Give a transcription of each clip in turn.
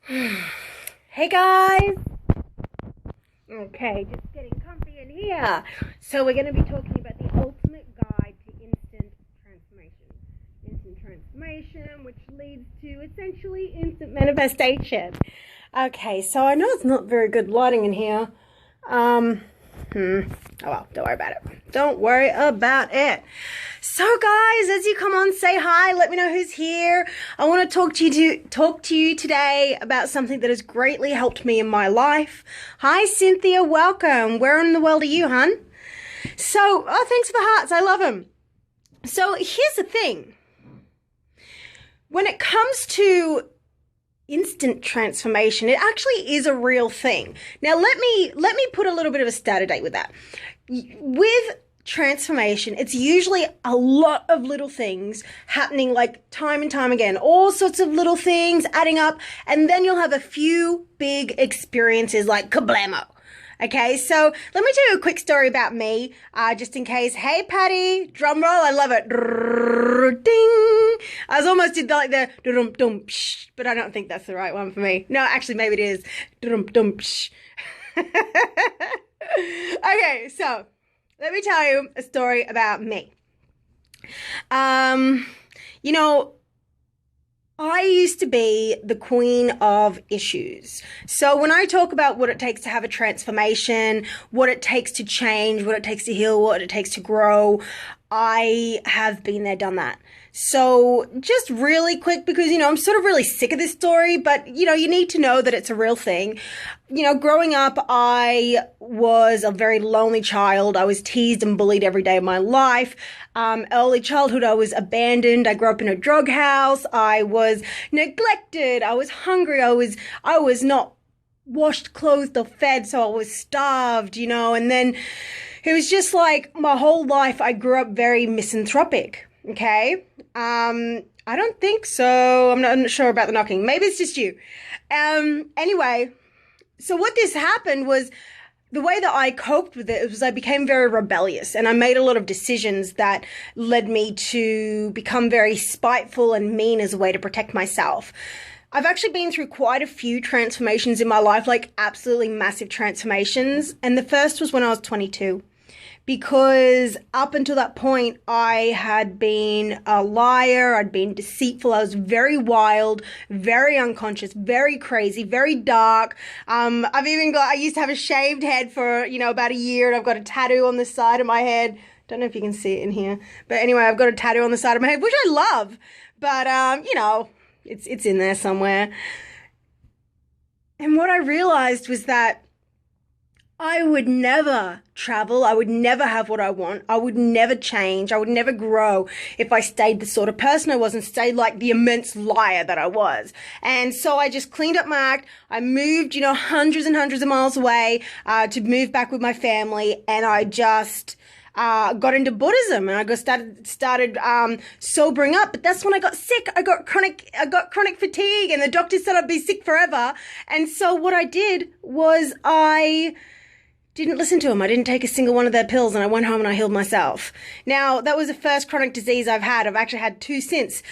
Hey guys! Okay, just getting comfy in here. So we're going to be talking about the ultimate guide to instant transformation. Instant transformation, which leads to essentially instant manifestation. Okay, so I know it's not very good lighting in here. Oh well, don't worry about it. Don't worry about it. So guys, as you come on, say hi, let me know who's here. I want to talk to you today about something that has greatly helped me in my life. Hi Cynthia, welcome. Where in the world are you, hun? So, thanks for the hearts. I love them. So here's the thing. When it comes to instant transformation, it actually is a real thing. Now let me put a little bit of a starter date with that. With transformation, it's usually a lot of little things happening like time and time again, all sorts of little things adding up, and then you'll have a few big experiences like kablamo. Okay, so let me tell you a quick story about me, just in case. Hey, Patty, drum roll, I love it. Ding. I was almost did like the dum dum psh, but I don't think that's the right one for me. No, actually, maybe it is. Dum dum psh. Okay, so let me tell you a story about me. You know, I used to be the queen of issues. So when I talk about what it takes to have a transformation, what it takes to change, what it takes to heal, what it takes to grow, I have been there, done that. So just really quick, because, I'm sort of really sick of this story, but, you need to know that it's a real thing. Growing up, I was a very lonely child. I was teased and bullied every day of my life. Early childhood, I was abandoned. I grew up in a drug house. I was neglected. I was hungry. I was not washed, clothed, or fed, so I was starved, and then it was just like my whole life I grew up very misanthropic. Okay. I don't think so. I'm not sure about the knocking. Maybe it's just you. Anyway, so what this happened was the way that I coped with it was I became very rebellious, and I made a lot of decisions that led me to become very spiteful and mean as a way to protect myself. I've actually been through quite a few transformations in my life, like absolutely massive transformations. And the first was when I was 22. Because up until that point, I had been a liar, I'd been deceitful, I was very wild, very unconscious, very crazy, very dark. I used to have a shaved head for, about a year, and I've got a tattoo on the side of my head. Don't know if you can see it in here. But anyway, I've got a tattoo on the side of my head, which I love. But, it's in there somewhere. And what I realized was that I would never travel. I would never have what I want. I would never change. I would never grow if I stayed the sort of person I was and stayed like the immense liar that I was. And so I just cleaned up my act. I moved, hundreds and hundreds of miles away to move back with my family. And I just got into Buddhism, and I started sobering up. But that's when I got sick. I got chronic fatigue, and the doctor said I'd be sick forever. And so what I did was I didn't listen to them. I didn't take a single one of their pills, and I went home and I healed myself. Now, that was the first chronic disease I've had. I've actually had two since,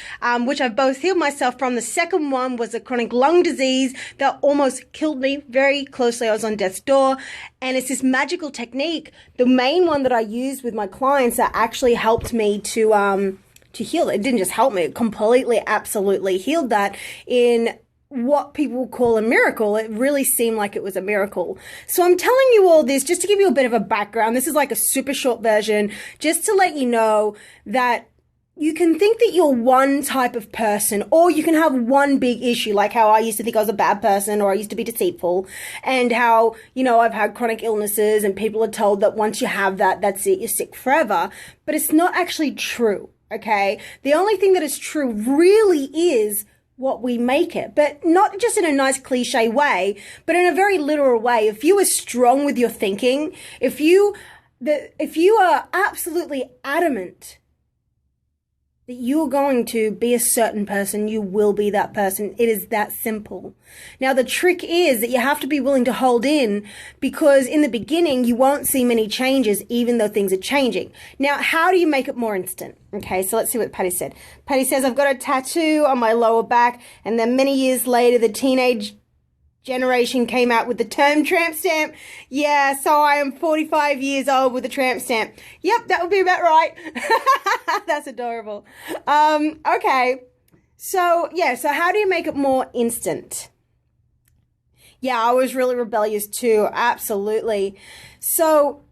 which I've both healed myself from. The second one was a chronic lung disease that almost killed me very closely. I was on death's door, and it's this magical technique, the main one that I use with my clients, that actually helped me to heal. It didn't just help me, it completely, absolutely healed that in what people call a miracle. It really seemed like it was a miracle. So I'm telling you all this just to give you a bit of a background. This is like a super short version, just to let you know that you can think that you're one type of person, or you can have one big issue, like how I used to think I was a bad person, or I used to be deceitful, and how, I've had chronic illnesses and people are told that once you have that, that's it, you're sick forever. But it's not actually true, okay? The only thing that is true really is what we make it, but not just in a nice cliche way, but in a very literal way. If you are strong with your thinking, if you are absolutely adamant that you're going to be a certain person, you will be that person. It is that simple. Now, the trick is that you have to be willing to hold in, because in the beginning, you won't see many changes, even though things are changing. Now, how do you make it more instant? Okay, so let's see what Patty said. Patty says, I've got a tattoo on my lower back, and then many years later, the teenage generation came out with the term tramp stamp. Yeah, so I am 45 years old with a tramp stamp. Yep, that would be about right. That's adorable. Okay. So how do you make it more instant? Yeah, I was really rebellious too. Absolutely. So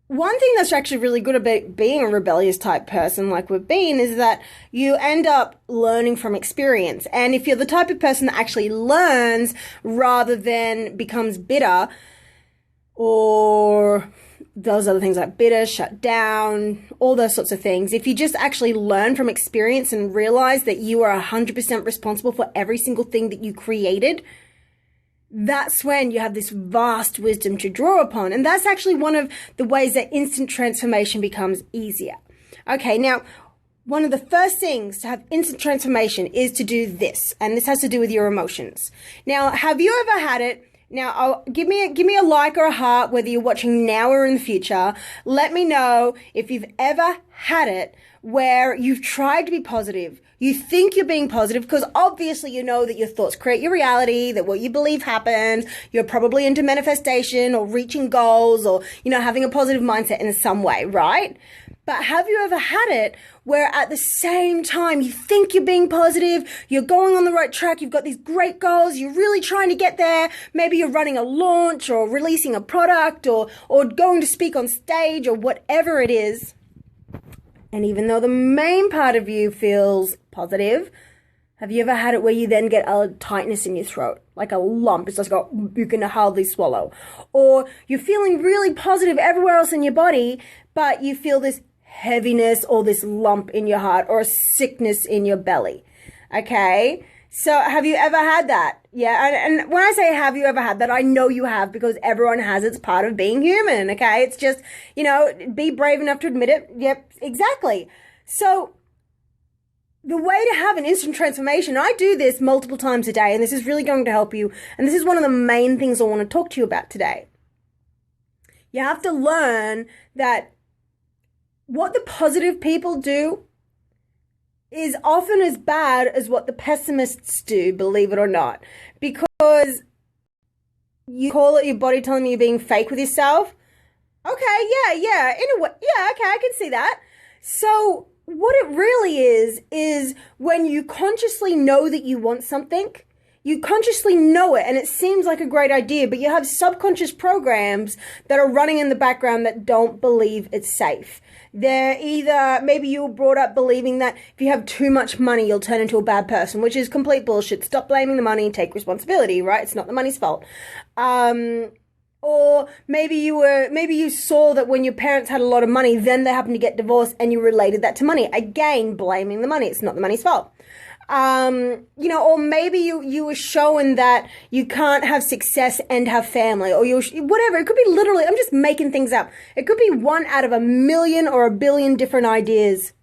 one thing that's actually really good about being a rebellious type person like we've been is that you end up learning from experience. And if you're the type of person that actually learns rather than becomes bitter or those other things like bitter, shut down, all those sorts of things, if you just actually learn from experience and realize that you are 100% responsible for every single thing that you created, that's when you have this vast wisdom to draw upon. And that's actually one of the ways that instant transformation becomes easier. Okay, now, one of the first things to have instant transformation is to do this. And this has to do with your emotions. Now, have you ever had it? Now, give me a like or a heart, whether you're watching now or in the future. Let me know if you've ever had it where you've tried to be positive. You think you're being positive because obviously you know that your thoughts create your reality, that what you believe happens. You're probably into manifestation or reaching goals or, having a positive mindset in some way, right? But have you ever had it where at the same time you think you're being positive, you're going on the right track, you've got these great goals, you're really trying to get there, maybe you're running a launch or releasing a product or going to speak on stage or whatever it is, and even though the main part of you feels positive, have you ever had it where you then get a tightness in your throat, like a lump? It's just you can hardly swallow. Or you're feeling really positive everywhere else in your body, but you feel this heaviness or this lump in your heart or a sickness in your belly. Okay? So have you ever had that? Yeah, and when I say have you ever had that, I know you have because everyone has. It's part of being human, okay? It's just, be brave enough to admit it. Yep, exactly. So the way to have an instant transformation, I do this multiple times a day, and this is really going to help you. And this is one of the main things I want to talk to you about today. You have to learn that what the positive people do is often as bad as what the pessimists do, believe it or not. Because you call it your body telling you you're being fake with yourself. Okay, yeah, in a way, yeah, okay, I can see that. So what it really is when you consciously know that you want something, you consciously know it and it seems like a great idea, but you have subconscious programs that are running in the background that don't believe it's safe. They're either, maybe you were brought up believing that if you have too much money, you'll turn into a bad person, which is complete bullshit. Stop blaming the money and take responsibility, right? It's not the money's fault. Or maybe you saw that when your parents had a lot of money, then they happened to get divorced and you related that to money. Again, blaming the money. It's not the money's fault. Or maybe you were shown that you can't have success and have family, or whatever. It could be literally, I'm just making things up. It could be one out of a million or a billion different ideas.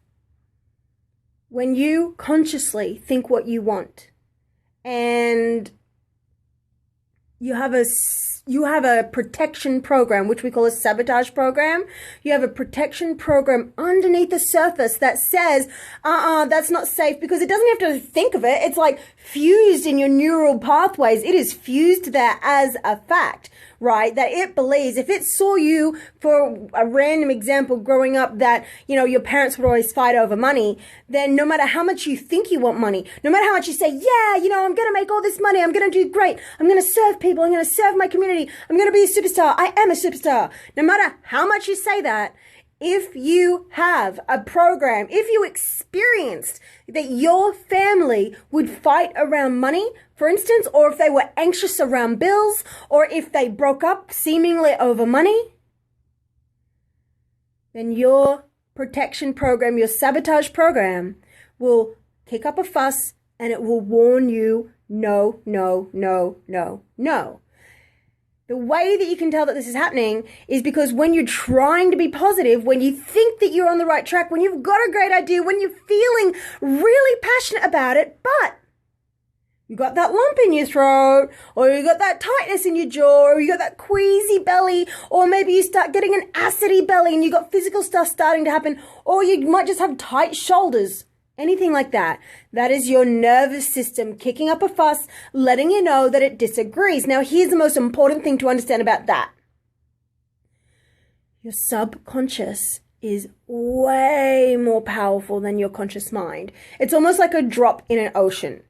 When you consciously think what you want and you have a protection program, which we call a sabotage program. You have a protection program underneath the surface that says, that's not safe, because it doesn't have to think of it. It's like fused in your neural pathways. It is fused there as a fact, right? That it believes, if it saw you, for a random example, growing up that, your parents would always fight over money, then no matter how much you think you want money, no matter how much you say, yeah, I'm going to make all this money, I'm going to do great, I'm going to serve people, I'm going to serve my community, I'm going to be a superstar, I am a superstar. No matter how much you say that, if you have a program, if you experienced that your family would fight around money, for instance, or if they were anxious around bills, or if they broke up seemingly over money, then your protection program, your sabotage program, will kick up a fuss and it will warn you, no, no, no, no, no. The way that you can tell that this is happening is because when you're trying to be positive, when you think that you're on the right track, when you've got a great idea, when you're feeling really passionate about it, but you got that lump in your throat, or you got that tightness in your jaw, or you got that queasy belly, or maybe you start getting an acidy belly and you got physical stuff starting to happen, or you might just have tight shoulders anything like that. That is your nervous system kicking up a fuss, letting you know that it disagrees. Now, here's the most important thing to understand about that. Your subconscious is way more powerful than your conscious mind. It's almost like a drop in an ocean.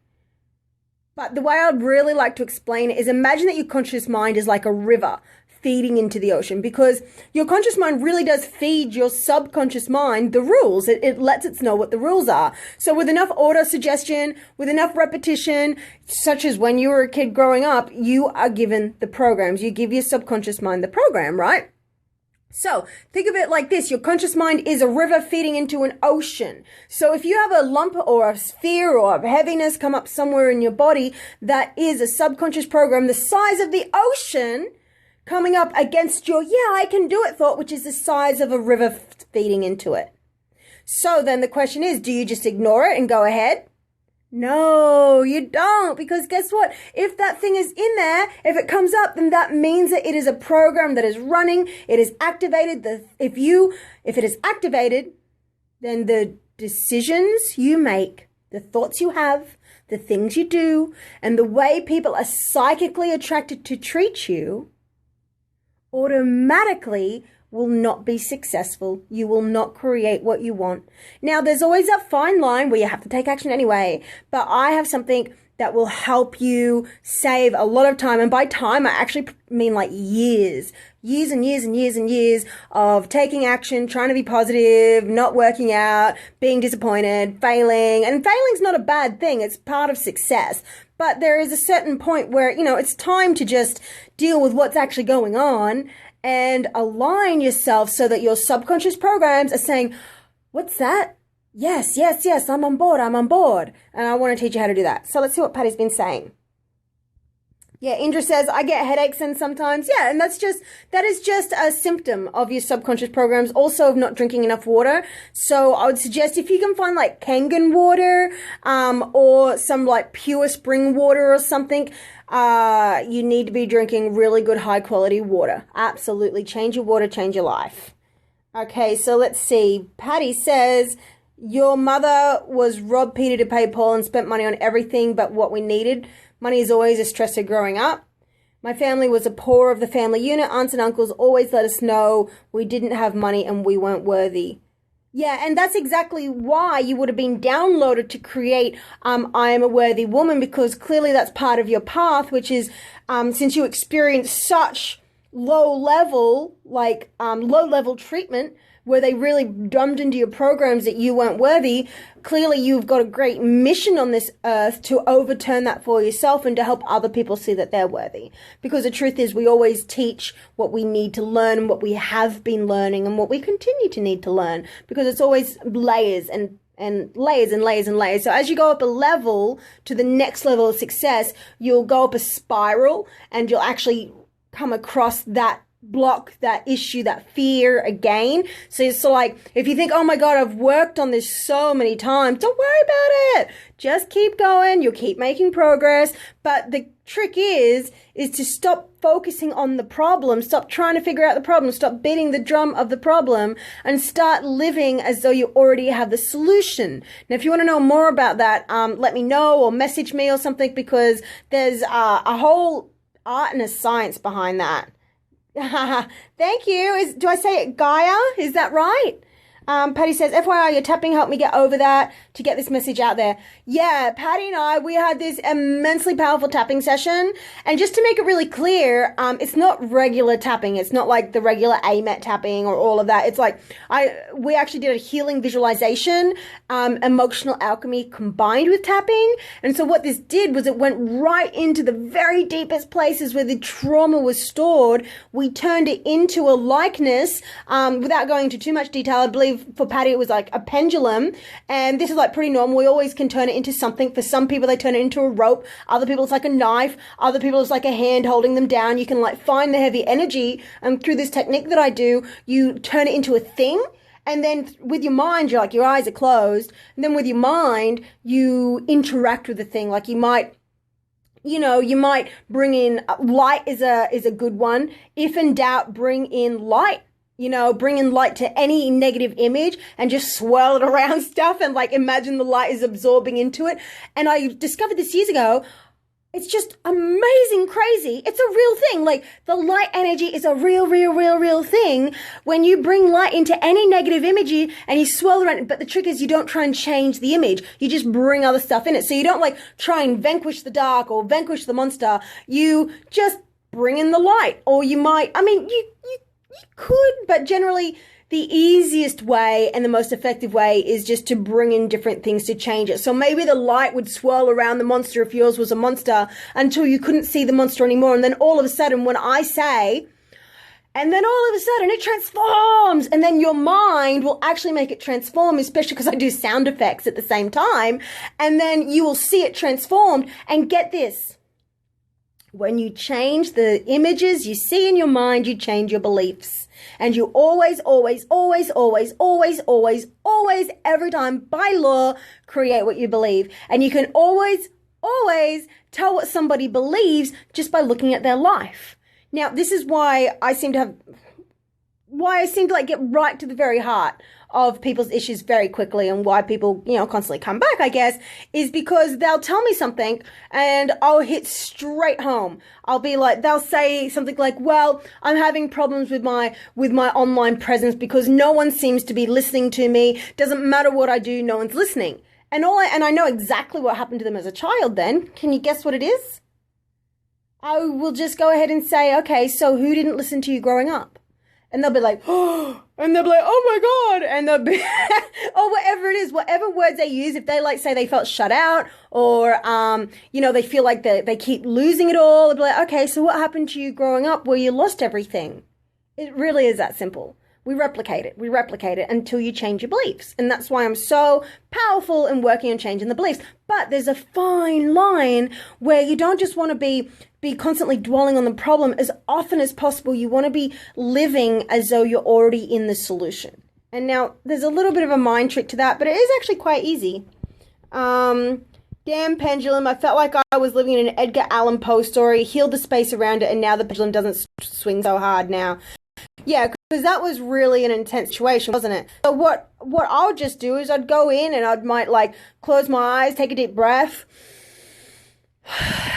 But the way I'd really like to explain it is, imagine that your conscious mind is like a river feeding into the ocean, because your conscious mind really does feed your subconscious mind the rules. It lets it know what the rules are. So with enough auto-suggestion, with enough repetition, such as when you were a kid growing up, you are given the programs. You give your subconscious mind the program, right? So think of it like this. Your conscious mind is a river feeding into an ocean. So if you have a lump or a sphere or a heaviness come up somewhere in your body, that is a subconscious program the size of the ocean coming up against your, yeah, I can do it thought, which is the size of a river feeding into it. So then the question is, do you just ignore it and go ahead? No, you don't, because guess what? If that thing is in there, if it comes up, then that means that it is a program that is running, it is activated. If it is activated, then the decisions you make, the thoughts you have, the things you do, and the way people are psychically attracted to treat you automatically will not be successful. You will not create what you want. Now, there's always that fine line where you have to take action anyway, but I have something that will help you save a lot of time. And by time, I actually mean like years and years and years and years of taking action, trying to be positive, not working out, being disappointed, failing. And failing's not a bad thing. It's part of success. But there is a certain point where, it's time to just deal with what's actually going on and align yourself so that your subconscious programs are saying, what's that? Yes, I'm on board. And I want to teach you how to do that. So let's see what Patty's been saying. Yeah, Indra says, I get headaches and sometimes, yeah, and that is just a symptom of your subconscious programs, also of not drinking enough water. So I would suggest if you can find like Kangen water, or some like pure spring water or something, you need to be drinking really good high quality water. Absolutely. Change your water, change your life. Okay, so let's see. Patty says, your mother was robbed Peter to pay Paul and spent money on everything but what we needed. Money is always a stressor growing up. My family was a poor of the family unit. Aunts and uncles always let us know we didn't have money and we weren't worthy. Yeah, and that's exactly why you would have been downloaded to create I Am a Worthy Woman, because clearly that's part of your path, which is since you experienced such low-level treatment, where they really drummed into your programs that you weren't worthy, clearly you've got a great mission on this earth to overturn that for yourself and to help other people see that they're worthy. Because the truth is, we always teach what we need to learn, what we have been learning, and what we continue to need to learn, because it's always layers and layers and layers and layers. So as you go up a level to the next level of success, you'll go up a spiral and you'll actually come across that block, that issue, that fear again. So it's like, if you think, oh my God, I've worked on this so many times, don't worry about it. Just keep going. You'll keep making progress. But the trick is to stop focusing on the problem. Stop trying to figure out the problem. Stop beating the drum of the problem and start living as though you already have the solution. Now, if you want to know more about that, let me know or message me or something, because there's a whole art and a science behind that. Thank you. Do I say it Gaia? Is that right? Patty says, FYI, your tapping helped me get over that to get this message out there. Yeah, Patty and I, we had this immensely powerful tapping session. And just to make it really clear, it's not regular tapping. It's not like the regular AMET tapping or all of that. It's like, we actually did a healing visualization, emotional alchemy combined with tapping. And so what this did was it went right into the very deepest places where the trauma was stored. We turned it into a likeness, without going into too much detail. I believe for Patty, it was like a pendulum, and this is like pretty normal. We always can turn it into something. For some people, they turn it into a rope. Other people, it's like a knife. Other people, it's like a hand holding them down. You can like find the heavy energy, and through this technique that I do, you turn it into a thing. And then with your mind, you're like, your eyes are closed. And then with your mind, you interact with the thing. Like you might bring in light is a good one. If in doubt, bring in light. bringing light to any negative image and just swirl it around stuff and like imagine the light is absorbing into it. And I discovered this years ago. It's just amazing, crazy. It's a real thing. Like the light energy is a real thing. When you bring light into any negative image and you swirl around, but the trick is you don't try and change the image. You just bring other stuff in it. So you don't like try and vanquish the dark or vanquish the monster. You just bring in the light. Or you might, you could, but generally the easiest way and the most effective way is just to bring in different things to change it. So maybe the light would swirl around the monster if yours was a monster until you couldn't see the monster anymore. And then all of a sudden when I say, and then all of a sudden it transforms, and then your mind will actually make it transform, especially because I do sound effects at the same time. And then you will see it transformed. And get this. When you change the images you see in your mind, you change your beliefs. And you always, every time by law, create what you believe. And you can always tell what somebody believes just by looking at their life. Now, this is why I seem to like get right to the very heart of people's issues very quickly, and why people, constantly come back, I guess, is because they'll tell me something and I'll hit straight home. I'll be like, they'll say something like, well, I'm having problems with my online presence because no one seems to be listening to me. Doesn't matter what I do, no one's listening. And I know exactly what happened to them as a child then. Can you guess what it is? I will just go ahead and say, okay, so who didn't listen to you growing up? And they'll be like, oh, and they'll be like, oh my God. And they'll be, or whatever it is, whatever words they use, if they say they felt shut out or, they feel like they keep losing it all, they'll be like, okay, so what happened to you growing up where you lost everything? It really is that simple. We replicate it until you change your beliefs. And that's why I'm so powerful in working on changing the beliefs. But there's a fine line where you don't just want to be constantly dwelling on the problem. As often as possible, you want to be living as though you're already in the solution. And now there's a little bit of a mind trick to that, but it is actually quite easy. Damn pendulum, I felt like I was living in an Edgar Allan Poe story, healed the space around it, and now the pendulum doesn't swing so hard now. Yeah, because that was really an intense situation, wasn't it? So what I would just do is I'd go in and might close my eyes, take a deep breath,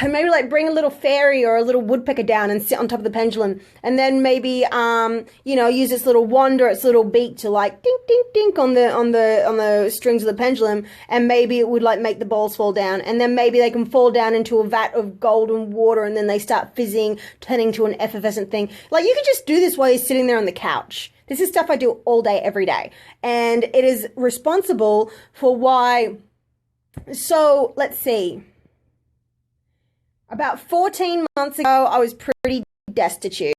and maybe bring a little fairy or a little woodpecker down and sit on top of the pendulum, and then maybe use its little wand or its little beak to dink dink dink on the strings of the pendulum, and maybe it would make the balls fall down, and then maybe they can fall down into a vat of golden water, and then they start fizzing, turning to an effervescent thing. You can just do this while you're sitting there on the couch. This is stuff I do all day, every day, and it is responsible for why. So let's see. About 14 months ago, I was pretty destitute.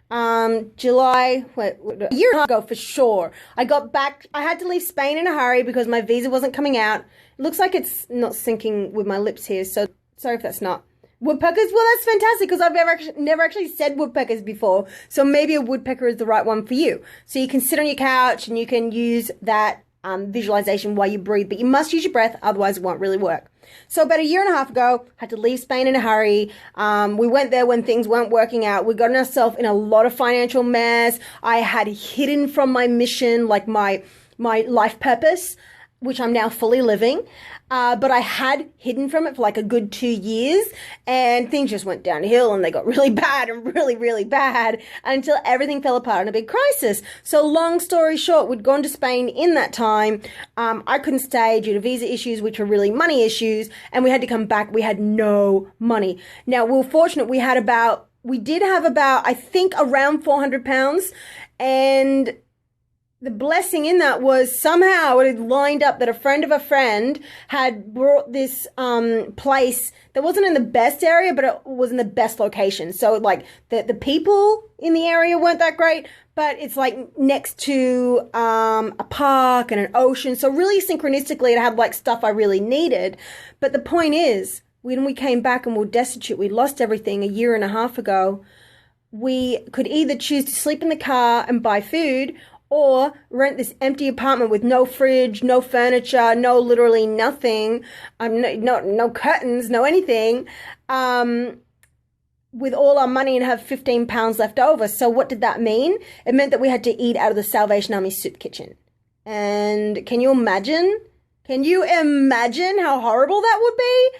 July, a year and a half ago for sure. I got back, I had to leave Spain in a hurry because my visa wasn't coming out. It looks like it's not syncing with my lips here, so sorry if that's not. Woodpeckers? Well, that's fantastic because I've never actually said woodpeckers before, so maybe a woodpecker is the right one for you. So you can sit on your couch and you can use that visualization while you breathe, but you must use your breath, otherwise it won't really work. So about a year and a half ago, had to leave Spain in a hurry. We went there when things weren't working out. We got ourselves in a lot of financial mess. I had hidden from my mission, my life purpose, which I'm now fully living. But I had hidden from it for a good 2 years, and things just went downhill and they got really bad and really, really bad until everything fell apart in a big crisis. So long story short, we'd gone to Spain in that time. I couldn't stay due to visa issues, which were really money issues, and we had to come back. We had no money. Now, we were fortunate. We did have about, I think, around £400, and the blessing in that was somehow it had lined up that a friend of a friend had brought this place that wasn't in the best area, but it was in the best location. So the people in the area weren't that great, but it's next to a park and an ocean. So really synchronistically, it had stuff I really needed. But the point is, when we came back and we were destitute, we lost everything a year and a half ago. We could either choose to sleep in the car and buy food, or rent this empty apartment with no fridge, no furniture, no literally nothing, no curtains, no anything. with all our money and have 15 pounds left over. So what did that mean? It meant that we had to eat out of the Salvation Army soup kitchen. And can you imagine? Can you imagine how horrible that would be?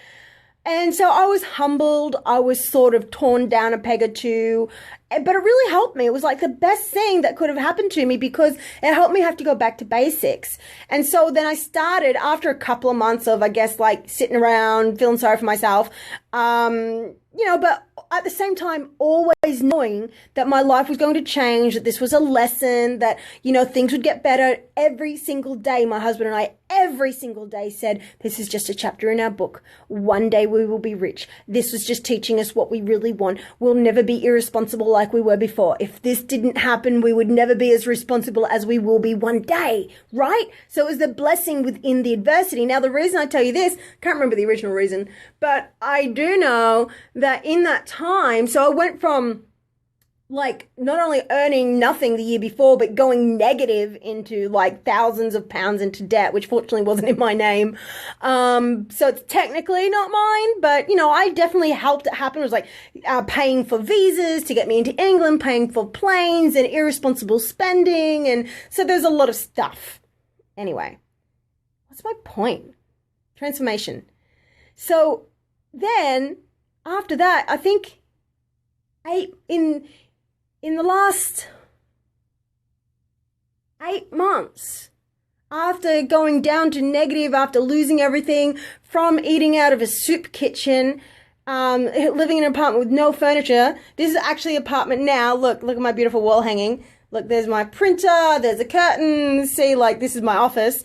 And so I was humbled. I was sort of torn down a peg or two, but it really helped me. It was like the best thing that could have happened to me because it helped me have to go back to basics. And so then I started after a couple of months of, I guess, like sitting around feeling sorry for myself, but at the same time, always knowing that my life was going to change, that this was a lesson, that, things would get better every single day. My husband and I, every single day said, this is just a chapter in our book. One day we will be rich. This was just teaching us what we really want. We'll never be irresponsible like we were before. If this didn't happen, we would never be as responsible as we will be one day, right? So it was the blessing within the adversity. Now, the reason I tell you this, can't remember the original reason, but I do know that in that time, so I went from like not only earning nothing the year before, but going negative into like thousands of pounds into debt, which fortunately wasn't in my name. So it's technically not mine, but I definitely helped it happen. It was like paying for visas to get me into England, paying for planes and irresponsible spending. And so there's a lot of stuff. Anyway, what's my point? Transformation. So then after that, I think in the last 8 months, after going down to negative, after losing everything from eating out of a soup kitchen, living in an apartment with no furniture. This is actually an apartment now. Look at my beautiful wall hanging. Look, there's my printer, there's a curtain. See, like, this is my office.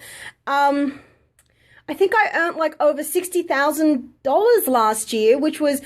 I think I earned like over $60,000 last year, which was,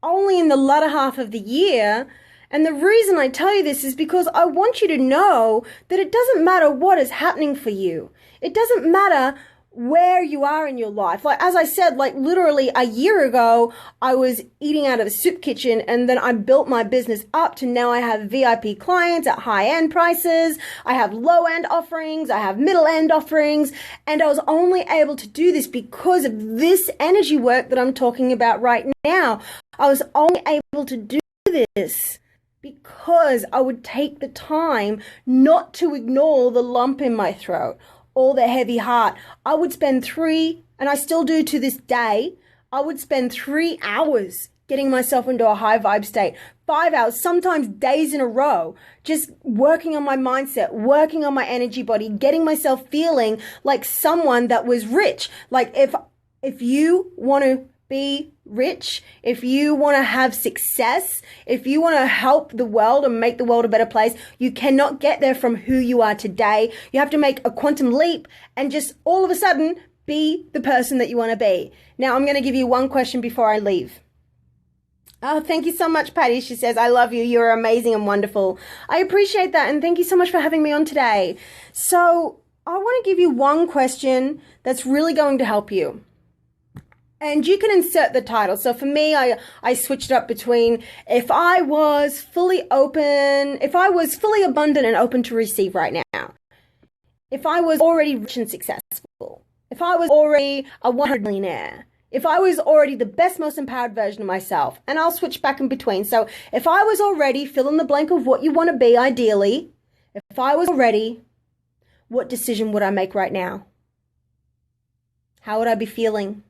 only in the latter half of the year. And the reason I tell you this is because I want you to know that it doesn't matter what is happening for you. It doesn't matter where you are in your life. Like, as I said, like literally a year ago, I was eating out of a soup kitchen, and then I built my business up to now I have VIP clients at high-end prices. I have low-end offerings. I have middle-end offerings. And I was only able to do this because of this energy work that I'm talking about right now. I was only able to do this because I would take the time not to ignore the lump in my throat or the heavy heart. I would spend 3, and I still do to this day, I would spend 3 hours getting myself into a high vibe state, 5 hours, sometimes days in a row, just working on my mindset, working on my energy body, getting myself feeling like someone that was rich. Like if you want to be rich, if you want to have success, if you want to help the world and make the world a better place, you cannot get there from who you are today. You have to make a quantum leap and just all of a sudden be the person that you want to be. Now, I'm going to give you one question before I leave. Oh, thank you so much, Patty. She says, I love you. You're amazing and wonderful. I appreciate that. And thank you so much for having me on today. So I want to give you one question that's really going to help you. And you can insert the title. So for me, I switched up between if I was fully abundant and open to receive right now. If I was already rich and successful. If I was already a 100 millionaire. If I was already the best, most empowered version of myself. And I'll switch back in between. So if I was already, fill in the blank of what you want to be ideally. If I was already, what decision would I make right now? How would I be feeling?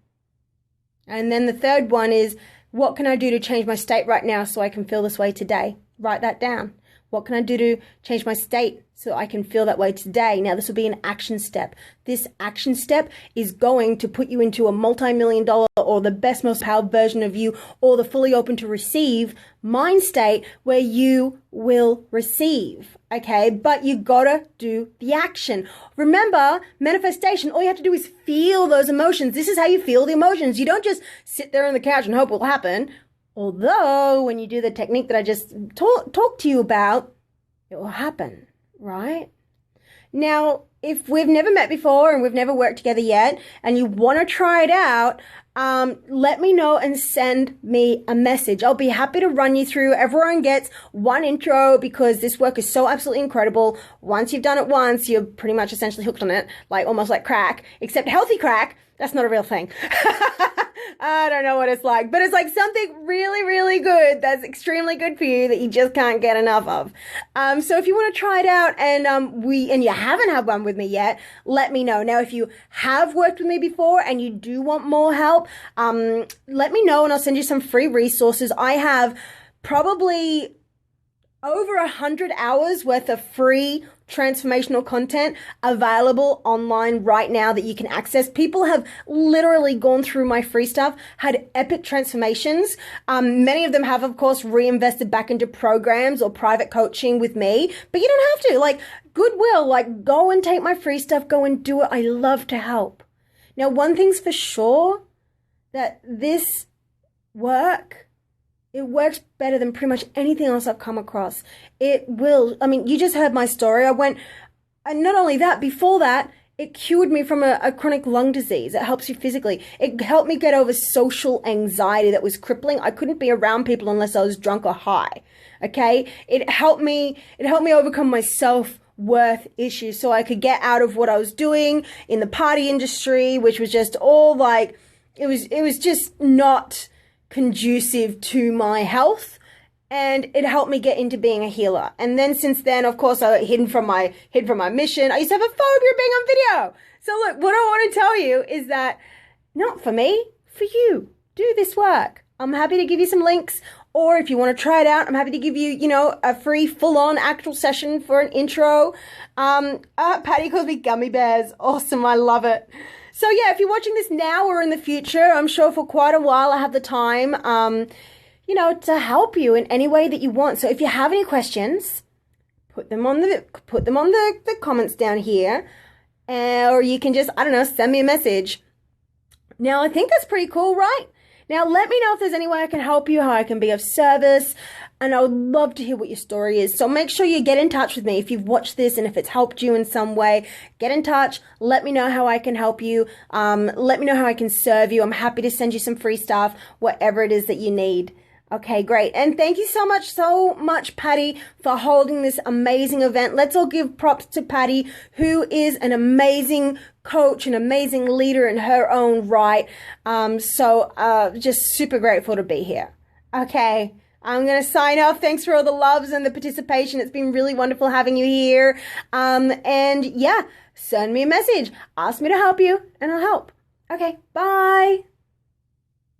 And then the third one is, what can I do to change my state right now so I can feel this way today? Write that down. What can I do to change my state so I can feel that way today? Now, this will be an action step. This action step is going to put you into a multi-million-dollar or the best, most powerful version of you, or the fully open to receive mind state where you will receive. Okay, but you gotta do the action. Remember, manifestation, all you have to do is feel those emotions. This is how you feel the emotions. You don't just sit there on the couch and hope it will happen. Although, when you do the technique that I just talked to you about, it will happen, right? Now, if we've never met before and we've never worked together yet, and you want to try it out, let me know and send me a message. I'll be happy to run you through. Everyone gets one intro because this work is so absolutely incredible. Once you've done it once, you're pretty much essentially hooked on it, like almost like crack, except healthy crack. That's not a real thing. I don't know what it's like, but it's like something really, really good that's extremely good for you that you just can't get enough of. So if you want to try it out and you haven't had one with me yet, let me know. Now, if you have worked with me before and you do want more help, let me know and I'll send you some free resources. I have probably over 100 hours worth of free transformational content available online right now that you can access. People have literally gone through my free stuff, had epic transformations. Many of them have, of course, reinvested back into programs or private coaching with me, but you don't have to. Like, goodwill, like, go and take my free stuff, go and do it. I love to help. Now, one thing's for sure, that this work, it works better than pretty much anything else I've come across. It will. I mean, you just heard my story. And not only that, before that, it cured me from a chronic lung disease. It helps you physically. It helped me get over social anxiety that was crippling. I couldn't be around people unless I was drunk or high. Okay? It helped me overcome my self-worth issues so I could get out of what I was doing in the party industry, which was just all like, it was just not conducive to my health, and it helped me get into being a healer. And then since then, of course, I hid from my mission. I used to have a phobia of being on video. So look, what I want to tell you is that not for me, for you. Do this work. I'm happy to give you some links, or if you want to try it out, I'm happy to give you, a free full-on actual session for an intro. Patty calls me gummy bears. Awesome. I love it. So yeah, if you're watching this now or in the future, I'm sure for quite a while I have the time, to help you in any way that you want. So if you have any questions, put them on the comments down here, or you can just, send me a message. Now, I think that's pretty cool, right? Now, let me know if there's any way I can help you, how I can be of service, and I would love to hear what your story is. So make sure you get in touch with me if you've watched this and if it's helped you in some way. Get in touch. Let me know how I can help you. Let me know how I can serve you. I'm happy to send you some free stuff, whatever it is that you need. Okay, great. And thank you so much, Patty, for holding this amazing event. Let's all give props to Patty, who is an amazing coach, an amazing leader in her own right. Just super grateful to be here. Okay, I'm going to sign off. Thanks for all the loves and the participation. It's been really wonderful having you here. And yeah, send me a message. Ask me to help you and I'll help. Okay, bye.